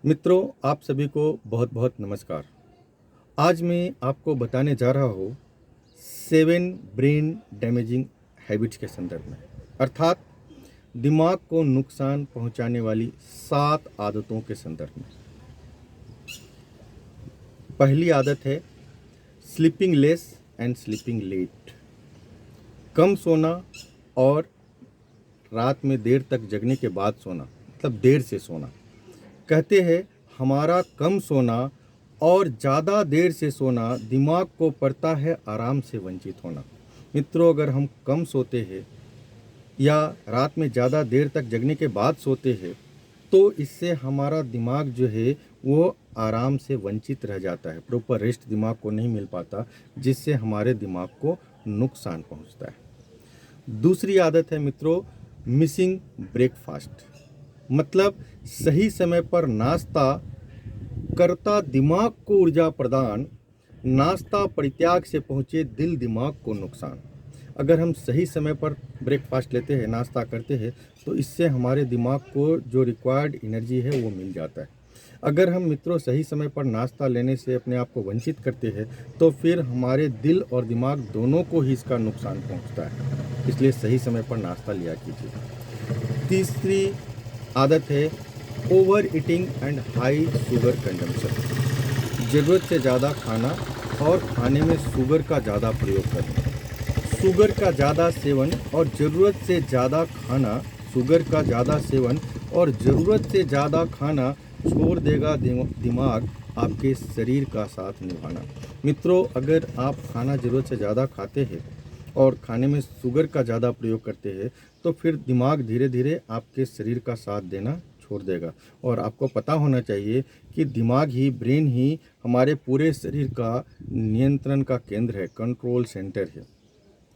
मित्रों, आप सभी को बहुत बहुत नमस्कार। आज मैं आपको बताने जा रहा हूँ 7 ब्रेन डैमेजिंग हैबिट्स के संदर्भ में, अर्थात दिमाग को नुकसान पहुँचाने वाली 7 आदतों के संदर्भ में। पहली आदत है sleeping less and sleeping late. कम सोना और रात में देर तक जगने के बाद सोना, मतलब देर से सोना। कहते हैं हमारा कम सोना और ज़्यादा देर से सोना दिमाग को पड़ता है आराम से वंचित होना। मित्रों, अगर हम कम सोते हैं या रात में ज़्यादा देर तक जगने के बाद सोते हैं तो इससे हमारा दिमाग जो है वो आराम से वंचित रह जाता है। प्रॉपर रेस्ट दिमाग को नहीं मिल पाता, जिससे हमारे दिमाग को नुकसान पहुंचता है। दूसरी आदत है मित्रों मिसिंग ब्रेकफास्ट, मतलब सही समय पर नाश्ता करता दिमाग को ऊर्जा प्रदान, नाश्ता परित्याग से पहुँचे दिल दिमाग को नुकसान। अगर हम सही समय पर ब्रेकफास्ट लेते हैं, नाश्ता करते हैं, तो इससे हमारे दिमाग को जो रिक्वायर्ड एनर्जी है वो मिल जाता है। अगर हम मित्रों सही समय पर नाश्ता लेने से अपने आप को वंचित करते हैं तो फिर हमारे दिल और दिमाग दोनों को ही इसका नुकसान पहुंचता है। इसलिए सही समय पर नाश्ता लिया कीजिए। तीसरी आदत है over eating and high sugar consumption. ज़रूरत से ज़्यादा खाना और खाने में शुगर का ज़्यादा प्रयोग करना। शुगर का ज़्यादा सेवन और ज़रूरत से ज़्यादा खाना, शुगर का ज़्यादा सेवन और ज़रूरत से ज़्यादा खाना छोड़ देगा दिमाग आपके शरीर का साथ निभाना। मित्रों, अगर आप खाना ज़रूरत से ज़्यादा खाते हैं और खाने में शुगर का ज़्यादा प्रयोग करते हैं तो फिर दिमाग धीरे धीरे आपके शरीर का साथ देना छोड़ देगा। और आपको पता होना चाहिए कि दिमाग ही, ब्रेन ही हमारे पूरे शरीर का नियंत्रण का केंद्र है, कंट्रोल सेंटर है।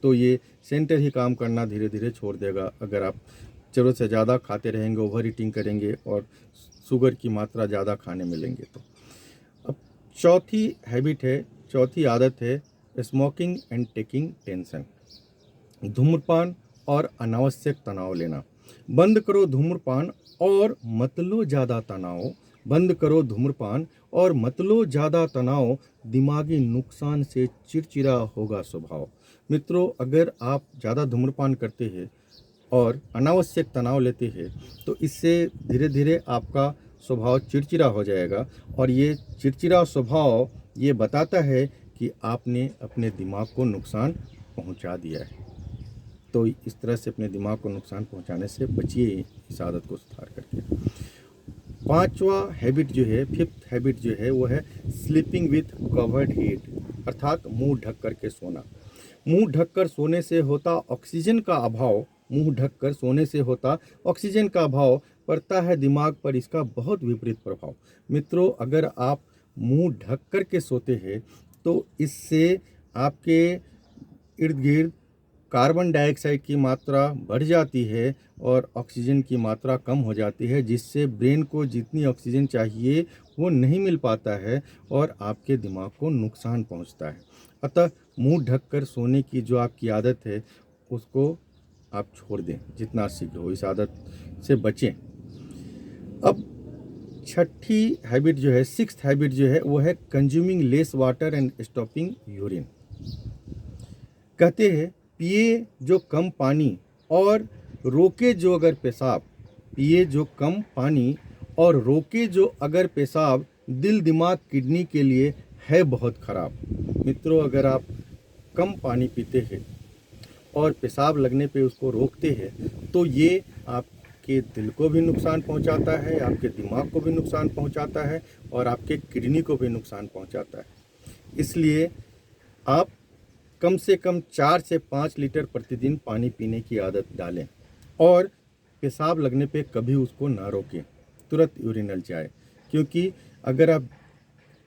तो ये सेंटर ही काम करना धीरे धीरे छोड़ देगा अगर आप ज़रूरत से ज़्यादा खाते रहेंगे, ओवर ईटिंग करेंगे और शुगर की मात्रा ज़्यादा खाने मिलेंगे तो। अब चौथी आदत है स्मोकिंग एंड टेकिंग टेंशन। धूम्रपान और अनावश्यक तनाव लेना। बंद करो धूम्रपान और मत लो ज़्यादा तनाव। बंद करो धूम्रपान और मत लो ज़्यादा तनाव, दिमागी नुकसान से चिड़चिड़ा होगा स्वभाव। मित्रों, अगर आप ज़्यादा धूम्रपान करते हैं और अनावश्यक तनाव लेते हैं तो इससे धीरे धीरे आपका स्वभाव चिड़चिड़ा हो जाएगा, और ये चिड़चिड़ा स्वभाव ये बताता है कि आपने अपने दिमाग को नुकसान पहुंचा दिया है। तो इस तरह से अपने दिमाग को नुकसान पहुंचाने से बचिए, इस आदत को सुधार करके। फिफ्थ हैबिट जो है वो है स्लीपिंग विथ कवर्ड हेड, अर्थात मुंह ढक करके सोना। मुंह ढककर सोने से होता ऑक्सीजन का अभाव, मुंह ढककर सोने से होता ऑक्सीजन का अभाव पड़ता है दिमाग पर इसका बहुत विपरीत प्रभाव। मित्रों, अगर आप मुंह ढक कर के सोते हैं तो इससे आपके इर्द गिर्द कार्बन डाइऑक्साइड की मात्रा बढ़ जाती है और ऑक्सीजन की मात्रा कम हो जाती है, जिससे ब्रेन को जितनी ऑक्सीजन चाहिए वो नहीं मिल पाता है और आपके दिमाग को नुकसान पहुंचता है। अतः मुंह ढककर सोने की जो आपकी आदत है उसको आप छोड़ दें, जितना शीघ्र हो इस आदत से बचें। अब सिक्स्थ हैबिट जो है वो है consuming less water and stopping urine. कहते हैं पिए जो कम पानी और रोके जो अगर पेशाब, पिए जो कम पानी और रोके जो अगर पेशाब, दिल दिमाग किडनी के लिए है बहुत ख़राब। मित्रों, अगर आप कम पानी पीते हैं और पेशाब लगने पे उसको रोकते हैं तो ये आपके दिल को भी नुकसान पहुंचाता है, आपके दिमाग को भी नुकसान पहुंचाता है और आपके किडनी को भी नुकसान पहुंचाता है। इसलिए आप कम से कम 4 से 5 लीटर प्रतिदिन पानी पीने की आदत डालें और पेशाब लगने पे कभी उसको ना रोकें, तुरंत यूरिनल जाए। क्योंकि अगर आप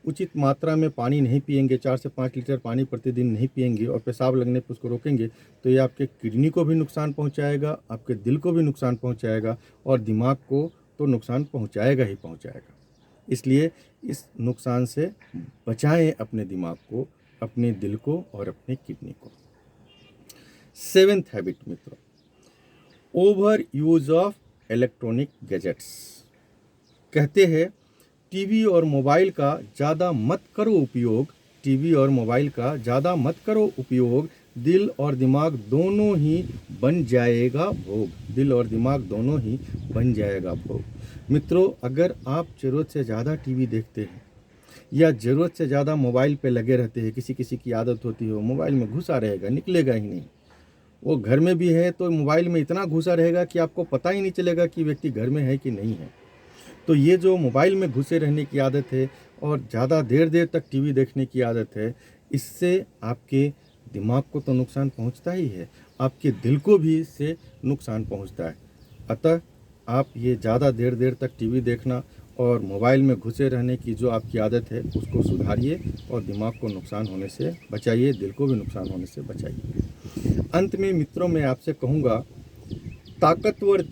उचित मात्रा में पानी नहीं पिएंगे, 4 से 5 लीटर पानी प्रतिदिन नहीं पिएंगे और पेशाब लगने पे उसको रोकेंगे तो ये आपके किडनी को भी नुकसान पहुंचाएगा, आपके दिल को भी नुकसान पहुंचाएगा और दिमाग को तो नुकसान पहुंचाएगा ही पहुंचाएगा। इसलिए इस नुकसान से बचाएं अपने दिमाग को, अपने दिल को और अपने किडनी को। 7th हैबिट मित्रों, over use of electronic gadgets. कहते हैं टीवी और मोबाइल का ज़्यादा मत करो उपयोग, टीवी और मोबाइल का ज़्यादा मत करो उपयोग, दिल और दिमाग दोनों ही बन जाएगा भोग, दिल और दिमाग दोनों ही बन जाएगा भोग। मित्रों, अगर आप ज़रूरत से ज़्यादा टीवी देखते हैं या ज़रूरत से ज़्यादा मोबाइल पे लगे रहते हैं, किसी किसी की आदत होती है मोबाइल में घुसा रहेगा, निकलेगा ही नहीं, वो घर में भी है तो मोबाइल में इतना घुसा रहेगा कि आपको पता ही नहीं चलेगा कि व्यक्ति घर में है कि नहीं है। तो ये जो मोबाइल में घुसे रहने की आदत है और ज़्यादा देर देर तक टीवी देखने की आदत है, इससे आपके दिमाग को तो नुकसान पहुंचता ही है, आपके दिल को भी इससे नुकसान पहुंचता है। अतः आप ये ज़्यादा देर देर तक टीवी देखना और मोबाइल में घुसे रहने की जो आपकी आदत है उसको सुधारिए और दिमाग को नुकसान होने से बचाइए, दिल को भी नुकसान होने से बचाइए। अंत में मित्रों, मैं आपसे कहूँगा, ताकतवर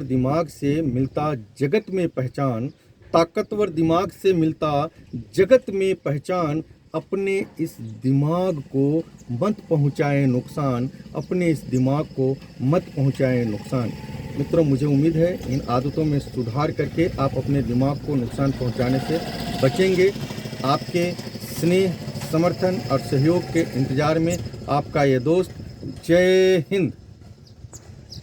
दिमाग से मिलता जगत में पहचान, ताकतवर दिमाग से मिलता जगत में पहचान, अपने इस दिमाग को मत पहुंचाएं नुकसान, अपने इस दिमाग को मत पहुंचाएं नुकसान। मित्रों, मुझे उम्मीद है इन आदतों में सुधार करके आप अपने दिमाग को नुकसान पहुंचाने से बचेंगे। आपके स्नेह, समर्थन और सहयोग के इंतज़ार में आपका ये दोस्त। जय हिंद।